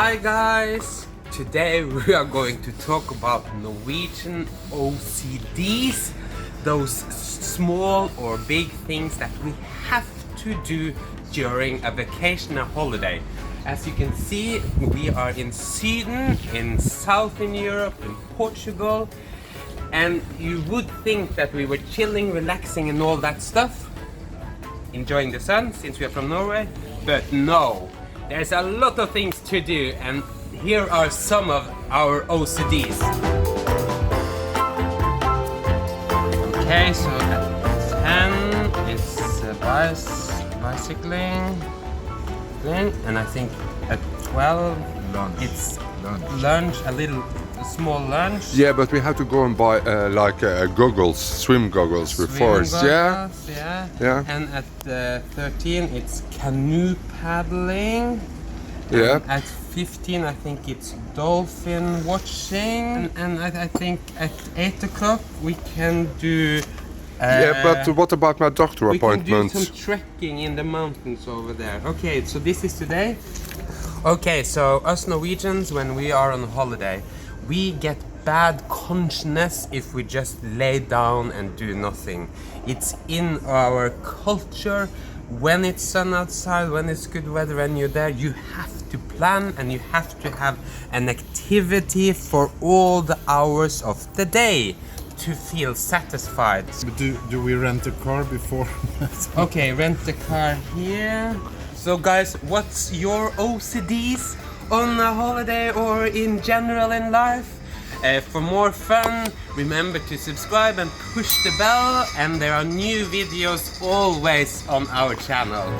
Hi guys! Today we are going to talk about Norwegian OCDs, those small or big things that we have to do during a vacation, a holiday. As you can see, we are in Syden, in Southern Europe, in Portugal, and you would think that we were chilling, relaxing and all that stuff, enjoying the sun since we are from Norway, but no, there's a lot of things to do, and here are some of our OCDs. Okay, so at 10 it's bicycling thing, and I think at 12 it's lunch, a small lunch. Yeah, but we have to go and buy goggles, swim goggles before. Yeah. And at 13 it's canoe paddling. Yeah. At 15 I think it's dolphin watching, and I think at 8 o'clock we can do yeah, but what about my doctor appointment? We can do some trekking in the mountains over there. Okay, so this is today. Okay, so us Norwegians, when we are on holiday, we get bad consciousness if we just lay down and do nothing. It's in our culture. When it's sun outside, when it's good weather and you're there, you have to plan and you have to have an activity for all the hours of the day to feel satisfied. But do we rent a car before? Okay, rent the car here. So guys, what's your OCDs on a holiday or in general in life? For more fun, remember to subscribe and push the bell, and there are new videos always on our channel.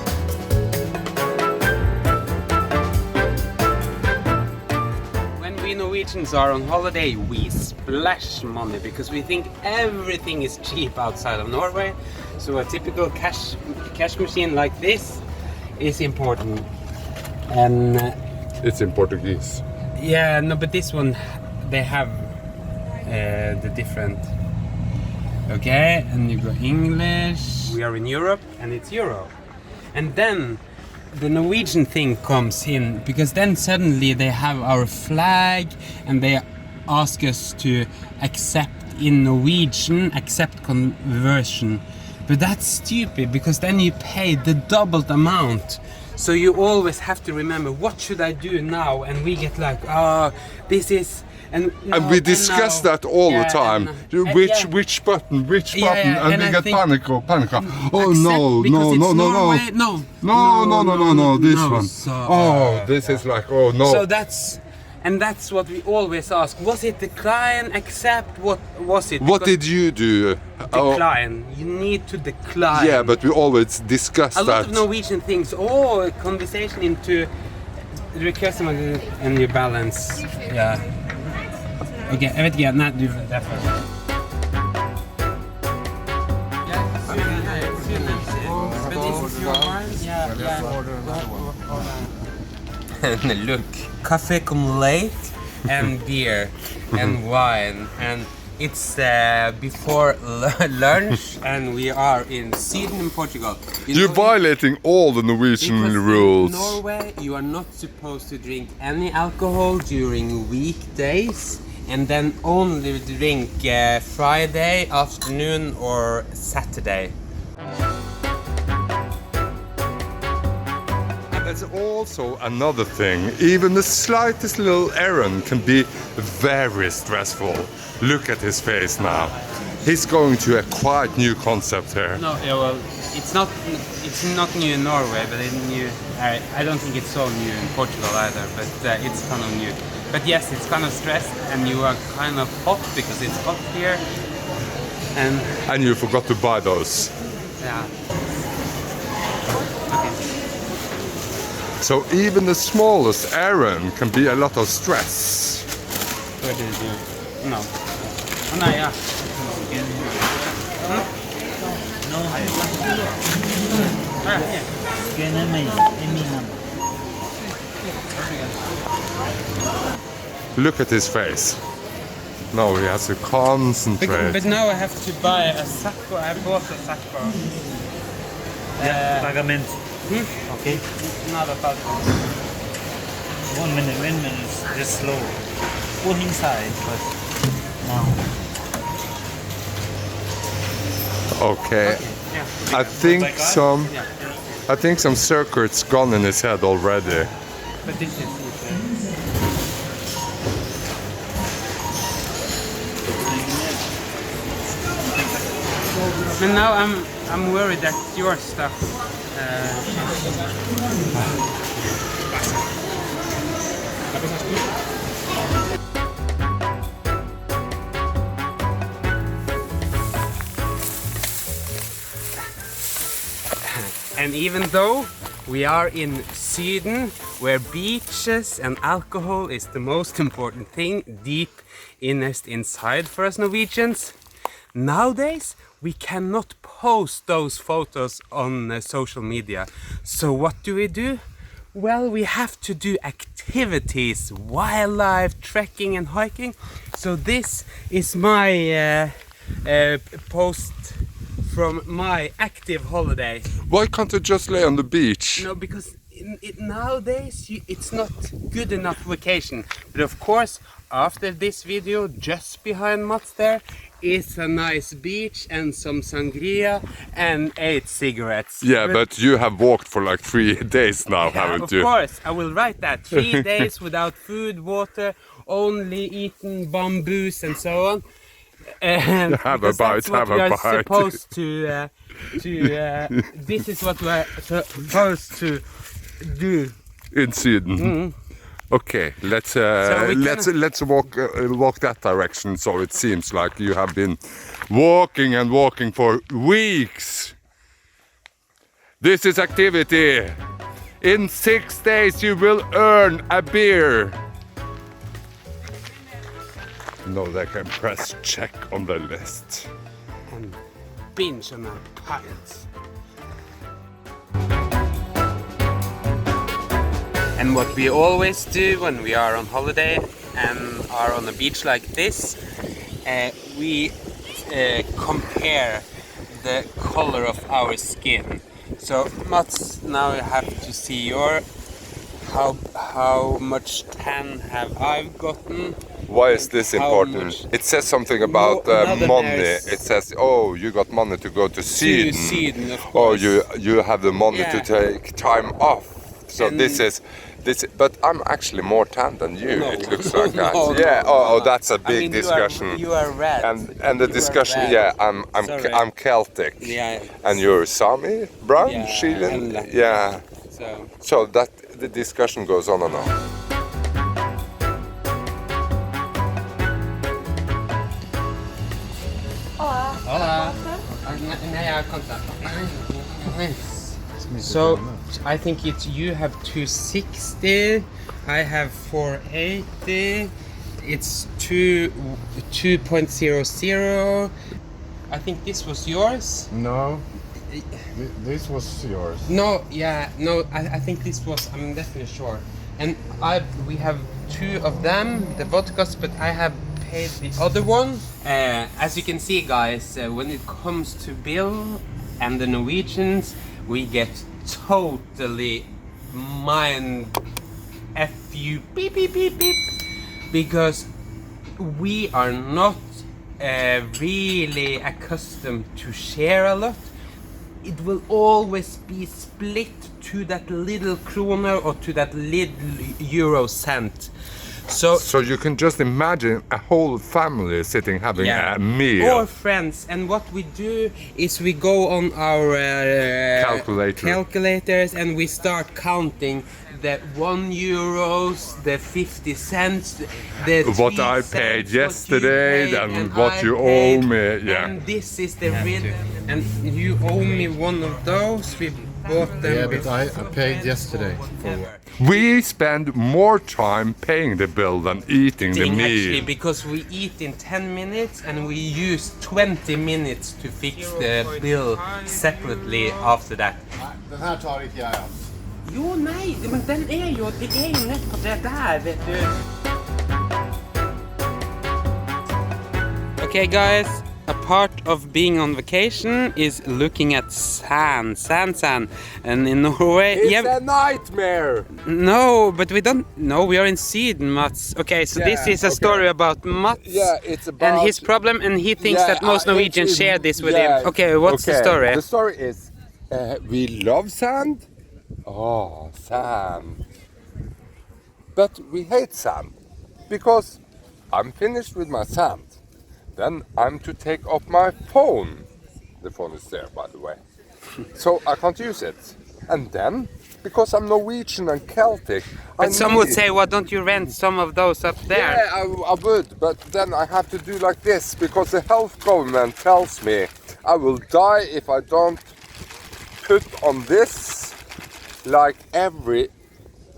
When we Norwegians are on holiday, we splash money because we think everything is cheap outside of Norway. So a typical cash machine like this is important. And It's in Portuguese. yeah, no, but this one they have the different. Okay, and you go English. We are in Europe and it's Euro. And then the Norwegian thing comes in, because then suddenly they have our flag and they ask us to accept in Norwegian, accept conversion. But that's stupid, because then you pay the doubled amount. So you always have to remember, what should I do now? And we get like, this is... And we discuss that all the time. Which button, and we get panic. Oh no, this one. So, this is like, oh no. So that's what we always ask. Was it decline, accept? What was it? What did you do? Decline. You need to decline. Yeah, but we always discuss that. A lot of Norwegian things. A conversation into request and your balance. Yeah. Okay, jeg vet ikke, nei, du derfor. Look, cafe come late, and beer, and wine, and it's before lunch, and we are in Syden in Portugal. You're violating all the Norwegian rules. In Norway, you are not supposed to drink any alcohol during weekdays, and then only drink Friday afternoon or Saturday. There's also another thing. Even the slightest little errand can be very stressful. Look at his face now. He's going to a quite new concept here. No, yeah, well, it's not new in Norway, but I don't think it's so new in Portugal either, but it's kind of new. But yes, it's kind of stressed, and you are kind of hot because it's hot here. And you forgot to buy those. Yeah. Okay. So even the smallest errand can be a lot of stress. Where did you? No. Oh, no, yeah. Look at his face. No, he has to concentrate. But now I have to buy a sacco. I bought a sacco. Pagament. Okay. Not a problem. One minute, windmill is just slow. Pull inside, but now. Okay. Yeah. I think some circuits gone in his head already. But this is And now I'm worried that your stuff. And even though we are in Syden, where beaches and alcohol is the most important thing deep innest inside for us Norwegians, nowadays we cannot post those photos on social media. So what do? Well, we have to do activities, wildlife, trekking and hiking. So this is my post from my active holiday. Why can't you just lay on the beach? No, because nowadays it's not good enough vacation. But of course, after this video, just behind Mats there, is a nice beach and some sangria and 8 cigarettes. Yeah, but you have walked for like 3 days now, haven't you? Of course, I will write that. 3 days without food, water, only eating bamboos and so on. Have a bite, have a bite. Supposed to this is what we're supposed to do In Syden. Okay, let's walk that direction. So it seems like you have been walking and walking for weeks. This is activity. In 6 days you will earn a beer. No, they can press check on the list. and binge on our pints. And what we always do when we are on holiday and are on a beach like this, we compare the color of our skin. So Mats, now you have to see your how much tan have I gotten. Why is this important? It says something about money. It says, oh, you got money to go to Syden. Syden, of Or course. you have the money to Yeah. take time off. So And- this is, but I'm actually more tan than you. No. It looks like that. No, Yeah. no, Oh, no. that's a big I mean, discussion. You are red. And the You are discussion, red. yeah, Sorry. I'm Celtic. Yeah. And you're Sami, brown, Yeah, Chilean. and Latin. Yeah. So So that the discussion goes on and on. So I think it's you have 260, I have 480, it's 2.00. I think this was yours. No, this was yours. No, yeah, no, I think this was, I'm definitely sure. And we have two of them, the vodkas, but I have paid the other one. As you can see, guys, when it comes to bill and the Norwegians, we get totally mind fu beep beep beep beep, because we are not really accustomed to share a lot. It will always be split to that little kroner or to that little euro cent. So you can just imagine a whole family sitting having a meal. Or friends, and what we do is we go on our calculators and we start counting the €1, the 50 cents, the What 3 I cents, paid what you yesterday paid, and what I you paid, owe me, yeah. And this is the rhythm, and you owe me one of those. We bought them. Yeah, but I paid yesterday for Ever. We spend more time paying the bill than eating the Actually, meal. because we eat in 10 minutes and we use 20 minutes to fix the bill separately after that. Den här tar inte jag alls. Jo, nej, men det är ju rätt på det där, vet du. Okay, guys, A part of being on vacation is looking at sand. And in Norway... It's a nightmare! No, but we don't... No, we are in Syden, Mats. Okay, so this is a story about Mats Yeah, it's about... and his problem, and he thinks that most Norwegians share this with him. Okay, what's the story? The story is, we love sand. Oh, sand. But we hate sand, because I'm finished with my sand. Then I'm to take up my phone. The phone is there, by the way. So I can't use it. And then, because I'm Norwegian and Celtic, But some would say, why don't you rent some of those up there? Yeah, I would, but then I have to do like this, because the health government tells me I will die if I don't put on this like every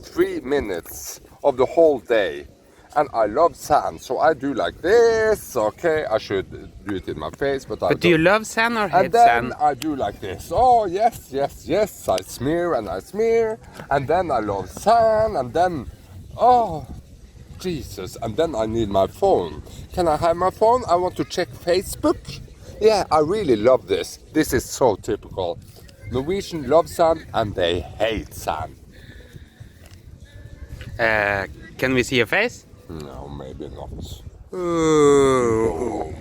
3 minutes of the whole day. And I love sand, so I do like this. Okay, I should do it in my face, but I But do you love sand or hate And then sand? I do like this. Oh, yes. I smear and I smear. And then I love sand. And then, oh, Jesus. And then I need my phone. Can I have my phone? I want to check Facebook. Yeah, I really love this. This is so typical. Norwegians love sand and they hate sand. Can we see your face? No, maybe not. Ooh.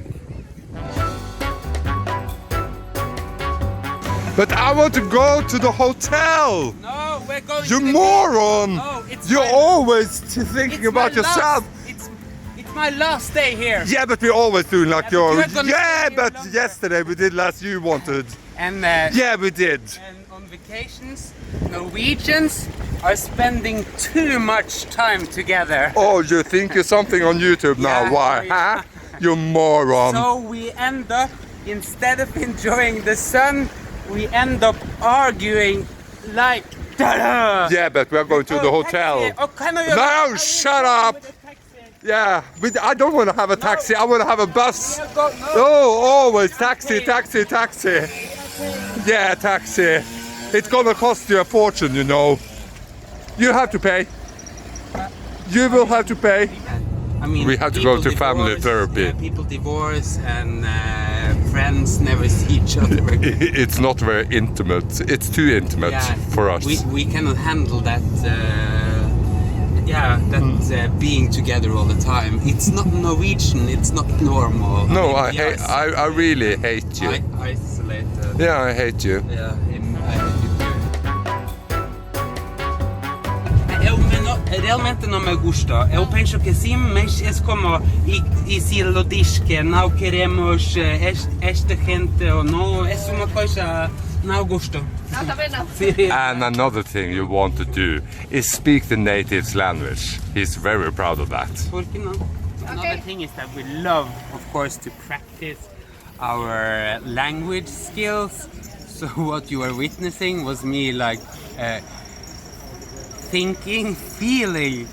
But I want to go to the hotel. No, we're going You to the moron! No, it's You're my- always thinking It's about my yourself. It's my last day here. Yeah, but we always doing like Yeah, but your. you're gonna Yeah, stay here but longer. yesterday we did last you wanted. And Yeah, we did. and on vacations, Norwegians are spending too much time together. Oh, you think you're something on YouTube now? Yeah, Why? oh, yeah. Huh? You moron. So we end up, instead of enjoying the sun, we end up arguing like. Ta-da! Yeah, but we're going to the hotel. Taxi. Oh, can I- No, shut up. Yeah, I don't want to have a taxi. I want to have a bus. Oh, always taxi. Yeah, taxi. It's gonna cost you a fortune, you know. You have to pay. You will have to pay. I mean, We have to people go to family divorce, therapy. yeah, people divorce and friends never see each other again. It's not very intimate. It's too intimate Yeah, for us. we cannot handle that. Being together all the time. It's not Norwegian. It's not normal. No, mean, I hate. I really hate you. Isolated. Yeah, I hate you. Yeah, I hate you too. Realmente não me gusta. Eu penso que sim, mas é como e se lo diz que não queremos esta gente ou não, é uma coisa não gosto. And another thing you want to do is speak the native's language. He's very proud of that. Por que não? Another thing is that we love, of course, to practice our language skills. So what you were witnessing was me like thinking, feeling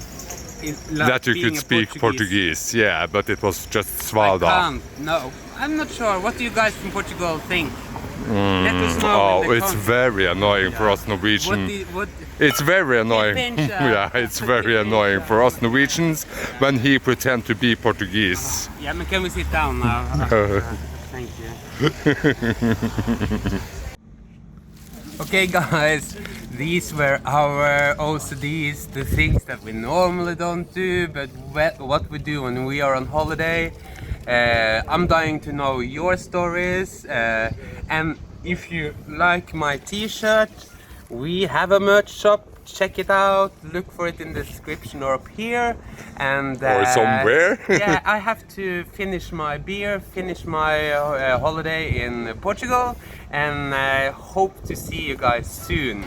like That you being could a speak Portuguese, yeah, but it was just I swallowed off. can't. No, I'm not sure. What do you guys from Portugal think? Let us know. Oh, in the it's comments. very annoying for Yeah. us Norwegians. What It's very annoying. Depends, Yeah, it's very annoying for us Norwegians when he pretend to be Portuguese. Yeah, but can we sit down now? Thank you. Okay, guys, these were our OCDs, the things that we normally don't do, but what we do when we are on holiday. I'm dying to know your stories, and if you like my t-shirt, we have a merch shop. Check it out, look for it in the description or up here, and Or somewhere. yeah, I have to finish my beer, finish my holiday in Portugal, and I hope to see you guys soon,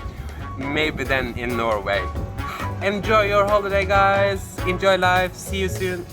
maybe then in Norway. Enjoy your holiday, guys, enjoy life, see you soon.